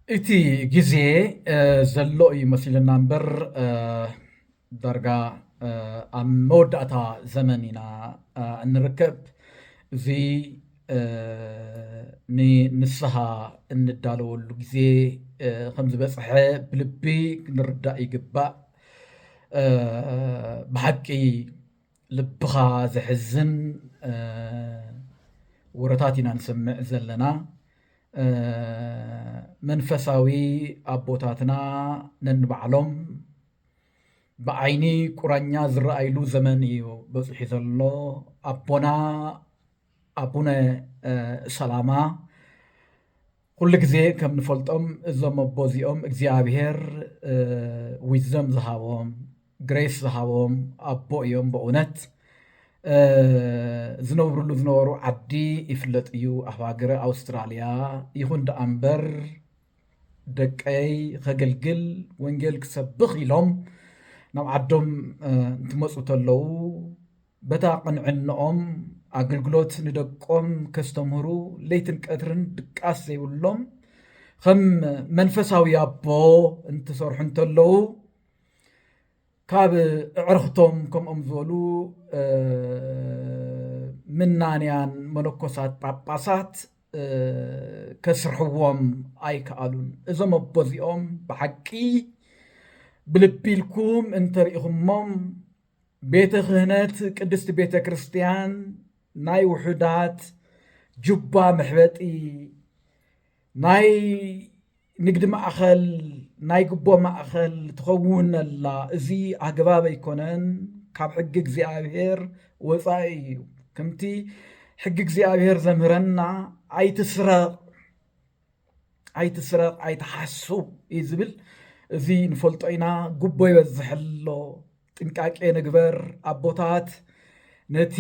إتي جزء زلوا مثل نمبر درجة مود أتا زمننا نركب في نسها ندالو الجزء خمس بس بلبي نردا يجبا بحكي لبخا زحزن ورتاتنا نسمع زلنا መንፈሳዊ አቦታትና ነንባዕሎም ብዓይኒ ቁራኛ ዝረአይሉ ዘመን እዩ በፅሒ ዘሎ አቦና አቡነ ሰላማ ኩሉ ግዜ ከም ንፈልጦም እዞም አቦ እዚኦም እግዚአብሔር ዊዝደም ዝሃቦም ግሬስ ዝሃቦም አቦ እዮም በእውነት ዝነበሩ ዓዲ ይፍለጥ እዩ ኣብ ሃገረ ኣውስትራልያ ይኹን ደኣ እምበር ደቀይ ከገልግል ወንጌል ክሰብኽ ኢሎም ናብ ዓዶም እንትመፁ ተለዉ በታ ቅንዕንኦም ኣገልግሎት ንደቆም ከስተምህሩ ለይትን ቀትርን ድቃስ ዘይብሎም ከም መንፈሳዊ ኣቦ እንትሰርሑ እንተለዉ ካብ ዕርኽቶም ከምኦም ዝበሉ ምናንያን መነኮሳት ጳጳሳት ከስርሕዎም ኣይከኣሉን እዞም ኣቦ እዚኦም ብሓቂ ብልቢ ኢልኩም እንተሪኢኹሞም ቤተ ክህነት ቅድስቲ ቤተ ክርስቲያን ናይ ውሑዳት ጁባ መሕበጢ ናይ ንግዲ ማእኸል ናይ ግቦ ማእኸል ትኸውን ኣላ እዚ ኣገባብ ኣይኮነን ካብ ሕጊ እግዚኣብሔር ወፃኢ እዩ ከምቲ ሕጊ እግዚኣብሔር ዘምህረና ኣይትስረቕ ኣይትሓስብ እዩ ዝብል እዚ ንፈልጦ ኢና ጉቦ ይበዝሕ ኣሎ ጥንቃቄ ንግበር ኣቦታት ነቲ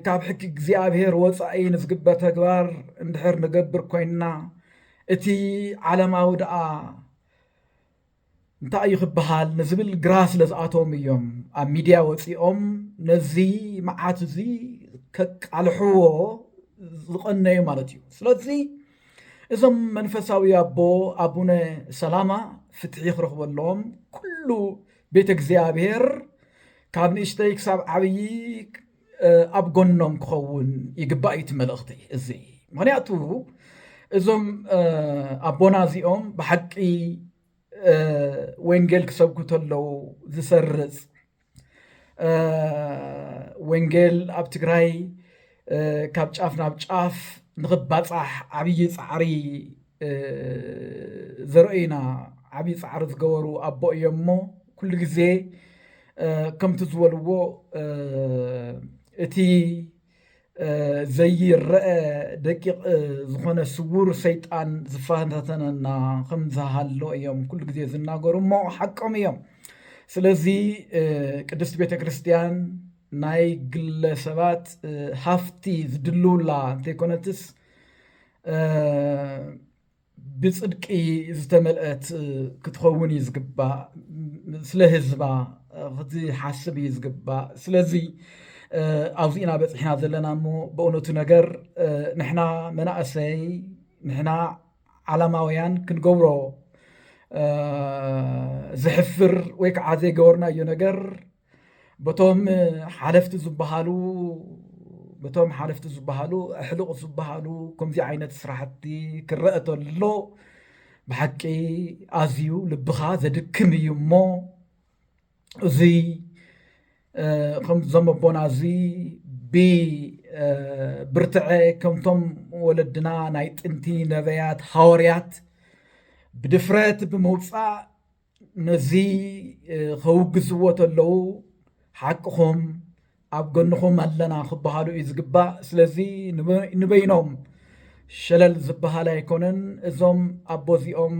ካብ ሕጊ እግዚኣብሔር ወፃኢ ንዝግበር ተግባር እንድሕር ንገብር ኮይንና እቲ ዓለማዊ ደኣ እንታይ ይኽበሃል ንዝብል ግራ ስለ ዝኣቶም እዮም ኣብ ሚድያ ወፂኦም ነዚ መዓት እዚ ከቃልሕዎ ዝቐነዩ ማለት እዩ ስለዚ እዞም መንፈሳዊ ኣቦ ኣቡነ ሰላማ ፍትሒ ክረኽበለዎም ኩሉ ቤተ እግዚኣብሔር ካብ ንእሽተይ ክሳብ ዓብዪ ኣብ ጎኖም ክኸውን ይግባእ እቲ መልእኽቲ እዚ ምክንያቱ እዞም ኣቦና እዚኦም ብሓቂ ወንጌል ክሰብኩ ተለዉ ዝሰርፅ ወንጌል ኣብ ትግራይ ካብ ጫፍ ናብ ጫፍ ንኽባፃሕ ዓብዪ ፃዕሪ ዘርእዩና ዓብዪ ፃዕሪ ዝገበሩ ኣቦ እዮም እሞ ኩሉ ግዜ ከምቲ ዝበልዎ እቲ ዘይረአ ደቂቕ ዝኾነ ስውር ሰይጣን ዝፋተተነና ከም ዝሃሎ እዮም ኩሉ ግዜ ዝናገሩ እሞ ሓቆም እዮም ስለዚ ቅድስቲ ቤተ ክርስቲያን ናይ ግለሰባት ሃፍቲ ዝድልውላ እንተይኮነትስ ብፅድቂ ዝተመልአት ክትኸውን እዩ ዝግባእ ስለ ህዝባ ክትሓስብ እዩ ዝግባእ ስለዚ ኣብዚና በፂሕና ዘለና እሞ በእውነቱ ነገር ንሕና መናእሰይ ንሕና ዓላማውያን ክንገብሮ ዝሕፍር ወይ ከዓ ዘይገበርናዮ ነገር በቶም ሓለፍቲ ዝበሃሉ ኣሕልቕ ዝበሃሉ ከምዚ ዓይነት ስራሕቲ ክረአ ተሎ ብሓቂ ኣዝዩ ልብኻ ዘድክም እዩ እሞ እዚ ከምዞም ኣቦና እዚ ብብርትዐ ከምቶም ወለድና ናይ ጥንቲ ነበያት ሃዋርያት ብድፍረት ብምውፃእ ነዚ ከውግዝዎ ተለዉ ሓቅኹም ኣብ ጎንኹም ኣለና ክበሃሉ እዩ ዝግባእ ስለዚ ንበይኖም ሸለል ዝበሃል ኣይኮነን እዞም ኣቦ እዚኦም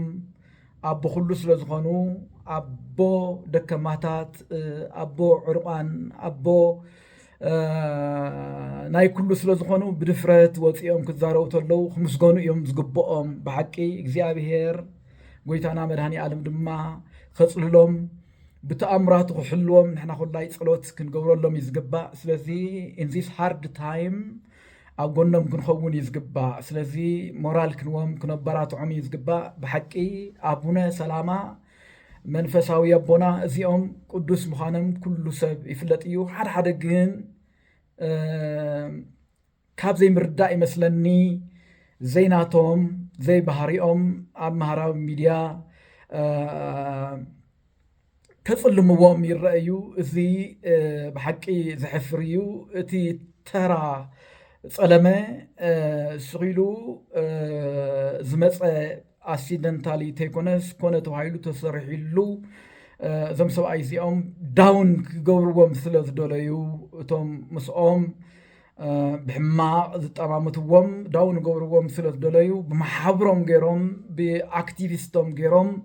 ኣቦ ኩሉ ስለ ዝኾኑ ኣቦ ደከማታት ኣቦ ዕሩቃን ኣቦ ናይ ኩሉ ስለ ዝኾኑ ብድፍረት ወፂኦም ክዛረቡ ተለዉ ክምስገኑ እዮም ዝግብኦም ብሓቂ እግዚኣብሔር ጎይታና መድሃኒ ዓለም ድማ ከፅልሎም ብተኣምራቱ ክሕልዎም ንሕና ኩላይ ፀሎት ክንገብረሎም እዩ ዝግባእ ስለዚ ኢን ዚስ ሃርድ ታይም أقولنا ممكن خون يزقبا سلزي مورال كنبرات عم يزقبا بحكي أبونا سلامة منفساوي أبونا زيهم قدوس مخانم كل سب يفلت إيو حد جن كاب زي مرداء مثلني زي ناتهم زي بهاريهم أب مهراو ميديا كتصلموهم يرأيو زي بحكي زحفريو تي ترى صلمه سغيلو زمص أكسيدنتالي تيكونس كونه تهايلو تسرحيلو زم سبعي زيهم داون كجورو مثل دوليو توم مسؤوم بحما زتأمامتهم داون جورو مثل دوليو بمحبرم جيرم بأكتيفيستهم جيرم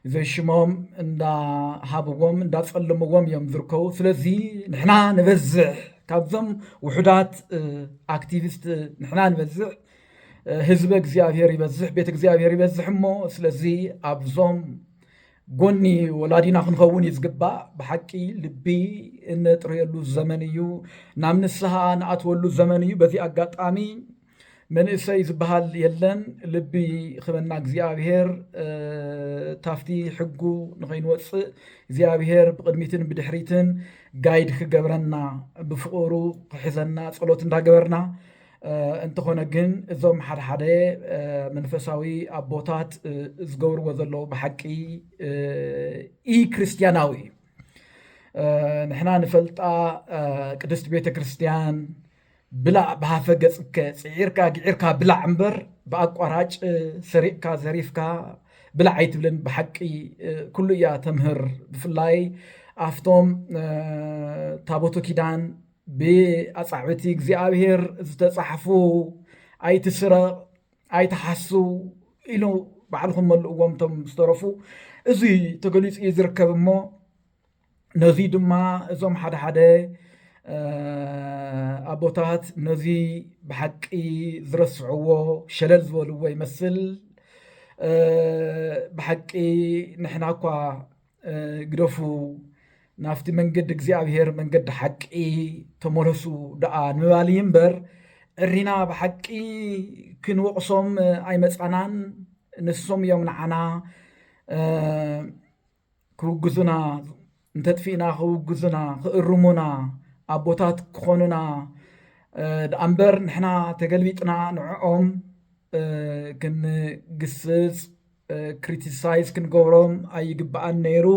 زي شمام إن هابوهم إن تصلموهم يوم ذركو سلزي نحنا نبزع كابزم وحدات أكتيفيست نحنا نبزع حزب እግዚአብሔር ይበዝሕ ቤት እግዚአብሔር ይበዝሕ እሞ ስለዚ ኣብዞም ጎኒ ወላዲና ክንኸውን ይዝግባእ ብሓቂ ልቢ እንጥርየሉ ዘመን እዩ ናብ ንስሓ ንኣትወሉ ዘመን እዩ በዚ ኣጋጣሚ መንእሰይ ዝበሃል የለን ልቢ ክበና እግዚአብሔር ታፍቲ ሕጉ ንኸይንወፅእ እግዚአብሔር ብቅድሚትን ብድሕሪትን ጋይድ ክገብረና ብፍቅሩ ክሕዘና ጸሎት እንዳገበርና እንተኾነ ግን እዞም ሓደ መንፈሳዊ ኣቦታት ዝገብርዎ ዘለዉ ብሓቂ ክርስቲያናዊ ንሕና ንፈልጣ ቅድስት ቤተ ክርስቲያን ብላዕ ብሃፈ ገጽከ ጽዒርካ ግዒርካ ብላዕ እምበር ብኣቋራጭ ሰሪቕካ ዘሪፍካ ብላዕ ኣይትብልን ብሓቂ ኩሉ እያ ተምህር ብፍላይ ኣፍቶም ታቦተ ኪዳን بأصعبتي እግዚአብሔር ዝተጻሕፉ ኣይትስረቕ ኣይትሓሱ ኢሉ ባዕልኩም መልእዎም ቶም ዝተረፉ እዚ ተገሊጹ ይዝርከብ እሞ ነዚ ድማ እዞም ሓደ ኣቦታት ነዚ ብሓቂ ዝረስዕዎ ሸለል ዝበልዎ ይመስል ብሓቂ ንሕና እኳ ግደፉ ናፍቲ መንገድ እግዚአብሔር መንገድ ሓቂ ተመለሱ ደኣ ንባል እምበር እሪና ብሓቂ ክንወቕሶም ኣይመፃናን ንሶም እዮም ንዓና ክውግዙና እንተጥፊእና ክውግዙና ክእርሙና ኣቦታት ክኾኑና ደኣ እምበር ንሕና ተገልቢጥና ንዕኦም ክንግስጽ ክሪቲሳይዝ ክንገብሮም ኣይግባኣን ነይሩ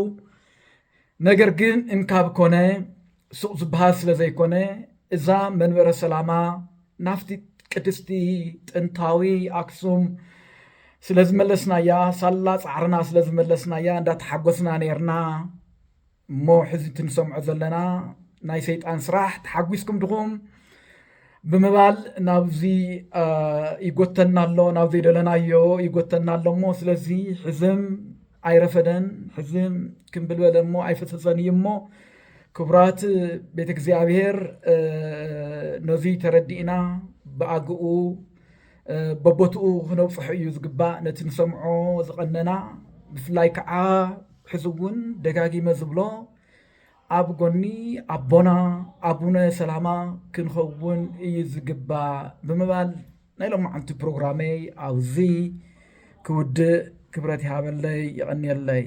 ነገር ግን እንካብ ኮነ ሱቕ ዝበሃል ስለ ዘይኮነ እዛ መንበረ ሰላማ ናፍቲ ቅድስቲ ጥንታዊ ኣክሱም ስለ ዝመለስናያ ሳላ ፃዕርና ስለ ዝመለስናያ እንዳተሓጎስና ነርና እሞ ሕዚ ትንሰምዖ ዘለና ናይ ሰይጣን ስራሕ ተሓጒስኩም ድኹም ብምባል ናብዚ ይጎተና ኣሎ ናብ ዘይደለናዮ ይጎተና ኣሎ እሞ ስለዚ ሕዝም ኣይረፈደን ሕዝም ክንብልበለ እሞ ኣይፈሰሰን እዩ እሞ ክቡራት ቤተ እግዚአብሔር ነዚ ተረዲእና ብኣግኡ በቦትኡ ክነብፅሑ እዩ ዝግባእ ነቲ ንሰምዖ ዝቐነና ብፍላይ ከዓ ሕዚ እውን ደጋጊመ ዝብሎ ኣብ ጎኒ ኣቦና ኣቡነ ሰላማ ክንኸውን እዩ ዝግባእ ብምባል ናይ ሎማዓንቲ ፕሮግራመይ ኣብዚ ክውድእ ክብረት ይሃበለይ ይቐኒየለይ